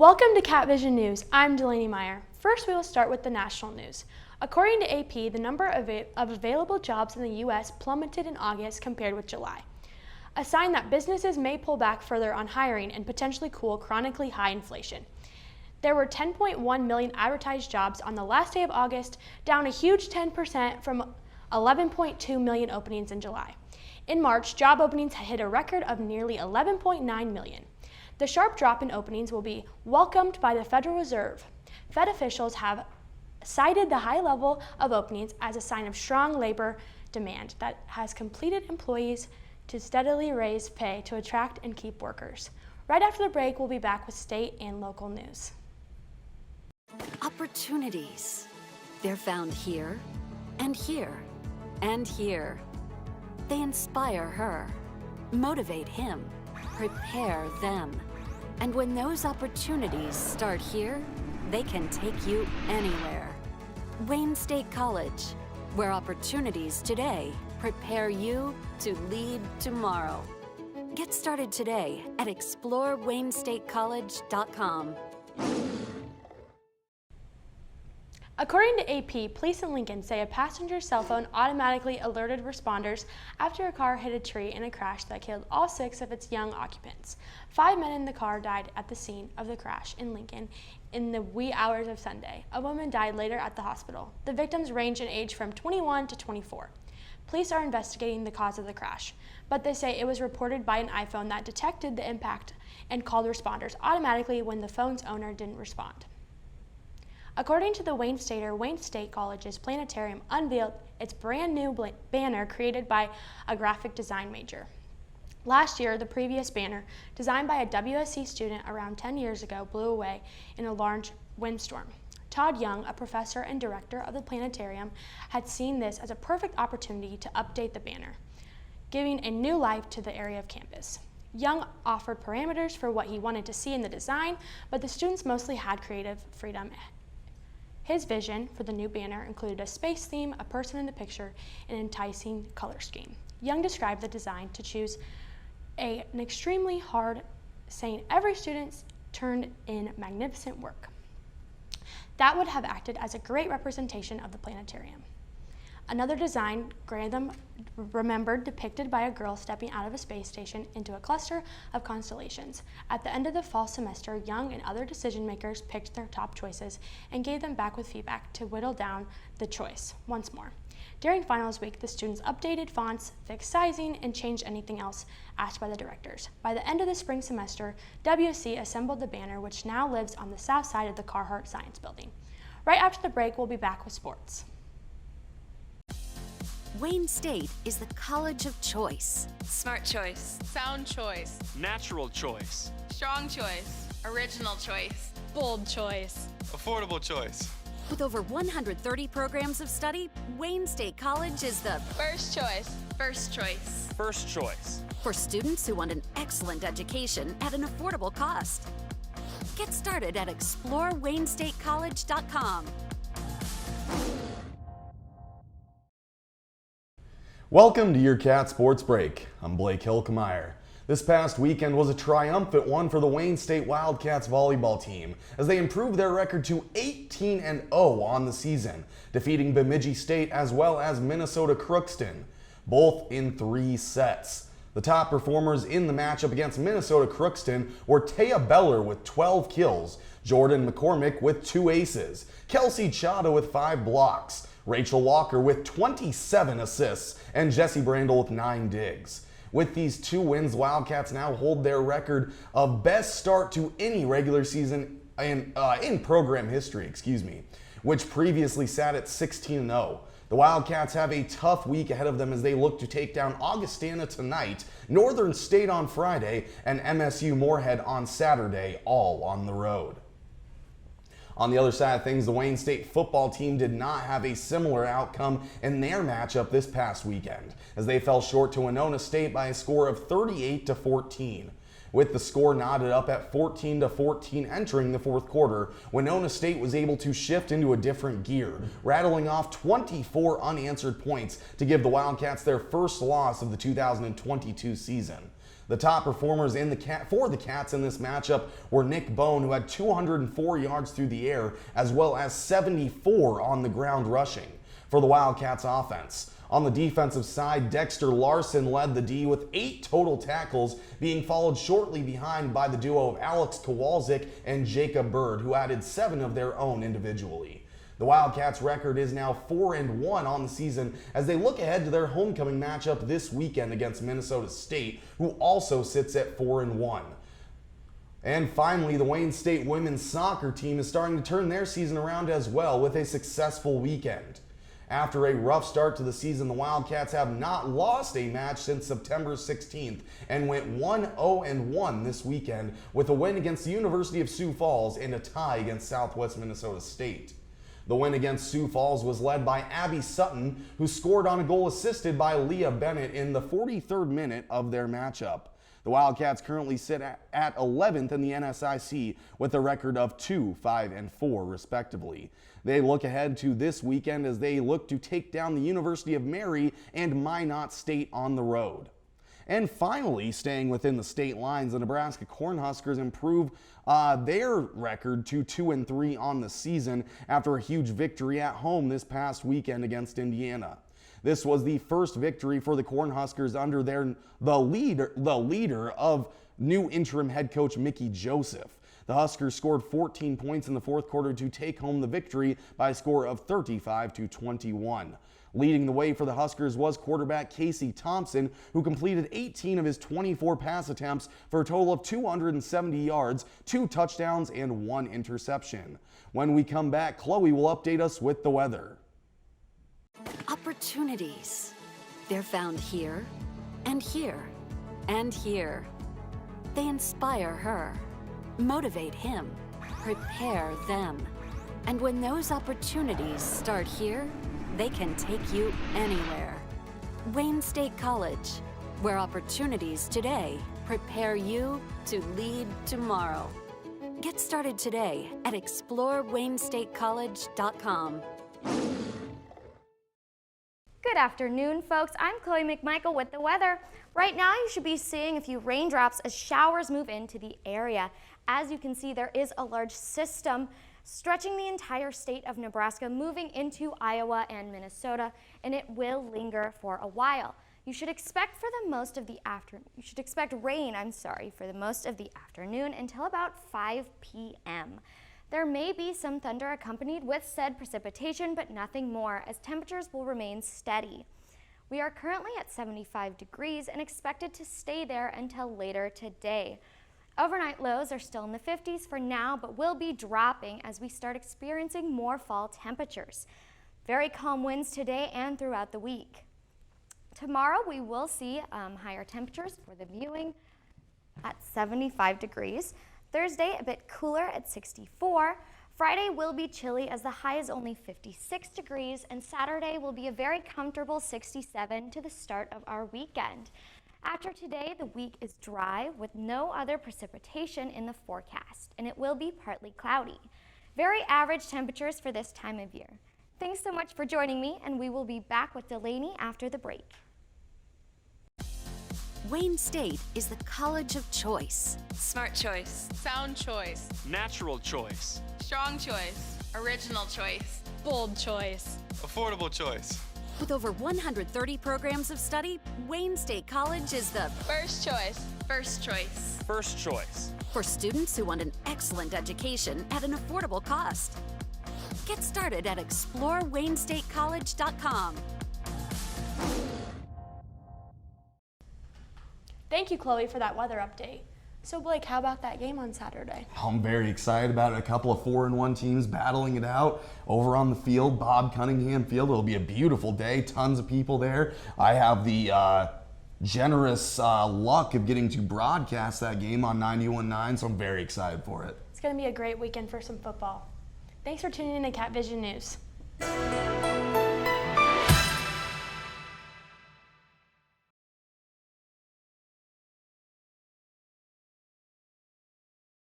Welcome to Cat Vision News. I'm Delaney Meyer. First, we will start with the national news. According to AP, the number of available jobs in the U.S. plummeted in August compared with July, a sign that businesses may pull back further on hiring and potentially cool chronically high inflation. There were 10.1 million advertised jobs on the last day of August, down a huge 10% from 11.2 million openings in July. In March, job openings had hit a record of nearly 11.9 million. The sharp drop in openings will be welcomed by the Federal Reserve. Fed officials have cited the high level of openings as a sign of strong labor demand that has compelled employees to steadily raise pay to attract and keep workers. Right after the break, we'll be back with state and local news. Opportunities. They're found here, and here, and here. They inspire her, motivate him, prepare them. And when those opportunities start here, they can take you anywhere. Wayne State College, where opportunities today prepare you to lead tomorrow. Get started today at explorewaynesstatecollege.com. According to AP, police in Lincoln say a passenger's cell phone automatically alerted responders after a car hit a tree in a crash that killed all 6 of its young occupants. 5 men in the car died at the scene of the crash in Lincoln in the wee hours of Sunday. A woman died later at the hospital. The victims range in age from 21 to 24. Police are investigating the cause of the crash, but they say it was reported by an iPhone that detected the impact and called responders automatically when the phone's owner didn't respond. According to the Wayne State College's planetarium unveiled its brand new banner created by a graphic design major. Last year, the previous banner, designed by a WSC student around 10 years ago, blew away in a large windstorm. Todd Young, a professor and director of the planetarium, had seen this as a perfect opportunity to update the banner, giving a new life to the area of campus. Young offered parameters for what he wanted to see in the design, but the students mostly had creative freedom. His vision for the new banner included a space theme, a person in the picture, and an enticing color scheme. Young described the design to choose an extremely hard, saying every student turned in magnificent work that would have acted as a great representation of the planetarium. Another design, Grantham remembered, depicted by a girl stepping out of a space station into a cluster of constellations. At the end of the fall semester, Young and other decision makers picked their top choices and gave them back with feedback to whittle down the choice once more. During finals week, the students updated fonts, fixed sizing, and changed anything else asked by the directors. By the end of the spring semester, WSC assembled the banner, which now lives on the south side of the Carhart Science Building. Right after the break, we'll be back with sports. Wayne State is the college of choice. Smart choice. Sound choice. Natural choice. Strong choice. Original choice. Bold choice. Affordable choice. With over 130 programs of study, Wayne State College is the First choice. First choice. First choice. for students who want an excellent education at an affordable cost. Get started at explorewaynesstatecollege.com. Welcome to your Cat Sports Break. I'm Blake Hilkemeyer. This past weekend was a triumphant one for the Wayne State Wildcats volleyball team as they improved their record to 18-0 on the season, defeating Bemidji State as well as Minnesota Crookston, both in 3 sets. The top performers in the matchup against Minnesota Crookston were Taya Beller with 12 kills, Jordan McCormick with 2 aces, Kelsey Chada with 5 blocks, Rachel Walker with 27 assists, and Jessie Brandel with 9 digs. With these 2 wins, Wildcats now hold their record of best start to any regular season in program history, which previously sat at 16-0. The Wildcats have a tough week ahead of them as they look to take down Augustana tonight, Northern State on Friday, and MSU Moorhead on Saturday, all on the road. On the other side of things, the Wayne State football team did not have a similar outcome in their matchup this past weekend, as they fell short to Winona State by a score of 38-14. with the score knotted up at 14-14 entering the fourth quarter, Winona State was able to shift into a different gear, rattling off 24 unanswered points to give the Wildcats their first loss of the 2022 season. The top performers for the Cats in this matchup were Nick Bone, who had 204 yards through the air, as well as 74 on the ground rushing for the Wildcats offense. On the defensive side, Dexter Larson led the D with 8 total tackles, being followed shortly behind by the duo of Alex Kowalczyk and Jacob Bird, who added 7 of their own individually. The Wildcats' record is now 4-1 on the season as they look ahead to their homecoming matchup this weekend against Minnesota State, who also sits at 4-1. And finally, the Wayne State women's soccer team is starting to turn their season around as well with a successful weekend. After a rough start to the season, the Wildcats have not lost a match since September 16th and went 1-0-1 this weekend with a win against the University of Sioux Falls and a tie against Southwest Minnesota State. The win against Sioux Falls was led by Abby Sutton, who scored on a goal assisted by Leah Bennett in the 43rd minute of their matchup. The Wildcats currently sit at 11th in the NSIC with a record of 2-5-4 respectively. They look ahead to this weekend as they look to take down the University of Mary and Minot State on the road. And finally, staying within the state lines, the Nebraska Cornhuskers improve their record to 2-3 on the season after a huge victory at home this past weekend against Indiana. This was the first victory for the Cornhuskers under the leader of new interim head coach Mickey Joseph. The Huskers scored 14 points in the fourth quarter to take home the victory by a score of 35-21. Leading the way for the Huskers was quarterback Casey Thompson, who completed 18 of his 24 pass attempts for a total of 270 yards, 2 touchdowns, and 1 interception. When we come back, Chloe will update us with the weather. Opportunities. They're found here, and here, and here. They inspire her, motivate him, prepare them. And when those opportunities start here, they can take you anywhere. Wayne State College, where opportunities today prepare you to lead tomorrow. Get started today at ExploreWayneStateCollege.com. Good afternoon, folks. I'm Chloe McMichael with the weather. Right now, you should be seeing a few raindrops as showers move into the area. As you can see, there is a large system stretching the entire state of Nebraska, moving into Iowa and Minnesota, and it will linger for a while. You should expect rain, for the most of the afternoon until about 5 p.m. There may be some thunder accompanied with said precipitation, but nothing more, as temperatures will remain steady. We are currently at 75 degrees and expected to stay there until later today. Overnight lows are still in the 50s for now, but will be dropping as we start experiencing more fall temperatures. Very calm winds today and throughout the week. Tomorrow we will see higher temperatures for the viewing at 75 degrees. Thursday a bit cooler at 64. Friday will be chilly as the high is only 56 degrees, and Saturday will be a very comfortable 67 to the start of our weekend. After today, the week is dry with no other precipitation in the forecast, and it will be partly cloudy. Very average temperatures for this time of year. Thanks so much for joining me, and we will be back with Delaney after the break. Wayne State is the college of choice. Smart choice. Sound choice. Natural choice. Strong choice. Original choice. Bold choice. Affordable choice. With over 130 programs of study, Wayne State College is the First choice. First choice. First choice. for students who want an excellent education at an affordable cost. Get started at ExploreWayneStateCollege.com. Thank you, Chloe, for that weather update. So Blake, how about that game on Saturday? I'm very excited about it. A couple of 4-1 teams battling it out over on the field, Bob Cunningham Field. It'll be a beautiful day, tons of people there. I have the generous luck of getting to broadcast that game on 91.9, so I'm very excited for it. It's going to be a great weekend for some football. Thanks for tuning in to Cat Vision News.